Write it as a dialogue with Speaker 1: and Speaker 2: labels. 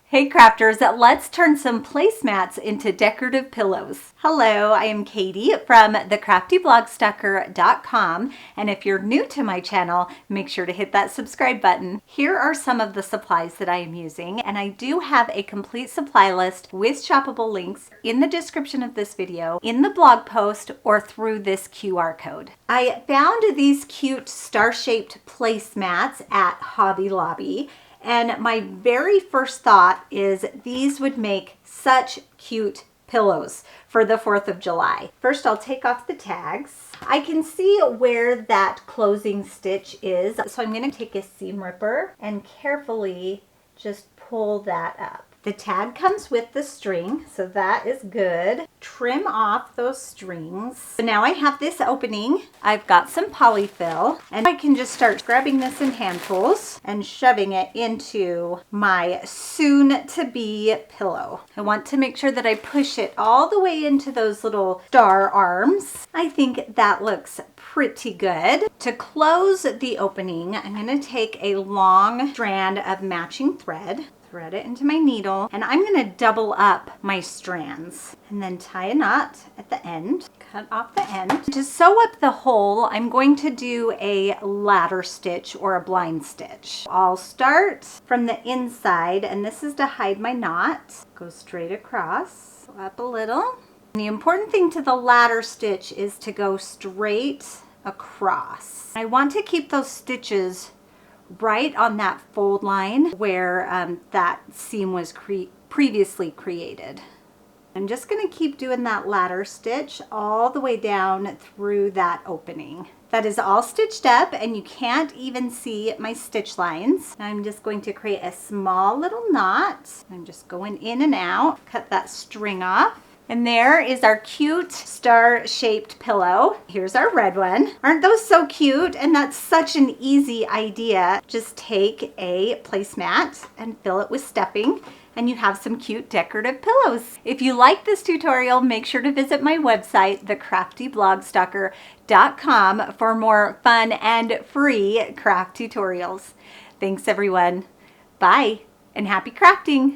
Speaker 1: Hey crafters, let's turn some placemats into decorative pillows. Hello, I am Katie from thecraftyblogstucker.com, and if you're new to my channel, make sure to hit that subscribe button. Here are some of the supplies that I am using, and I do have a complete supply list with shoppable links in the description of this video, in the blog post, or through this QR code. I found these cute star-shaped placemats at Hobby Lobby. And my very first thought is these would make such cute pillows for the 4th of July. First, I'll take off the tags. I can see where that closing stitch is. So I'm going to take a seam ripper and carefully just pull that up. The tag comes with the string, so that is good. Trim off those strings. So now I have this opening. I've got some polyfill, and I can just start grabbing this in handfuls and shoving it into my soon-to-be pillow. I want to make sure that I push it all the way into those little star arms. I think that looks pretty good. To close the opening, I'm going to take a long strand of matching thread. Thread it into my needle, and I'm going to double up my strands and then tie a knot at the end. Cut off the end. To sew up the hole, I'm going to do a ladder stitch or a blind stitch. I'll start from the inside, and this is to hide my knot. Go straight across, up a little. And the important thing to the ladder stitch is to go straight across. I want to keep those stitches right on that fold line where that seam was previously created. I'm just going to keep doing that ladder stitch all the way down through that opening. That is all stitched up, and you can't even see my stitch lines. I'm just going to create a small little knot. I'm just going in and out. Cut that string off. And there is our cute star-shaped pillow. Here's our red one. Aren't those so cute? And that's such an easy idea. Just take a placemat and fill it with stuffing, and you have some cute decorative pillows. If you like this tutorial, make sure to visit my website, thecraftyblogstucker.com, for more fun and free craft tutorials. Thanks everyone. Bye, and happy crafting.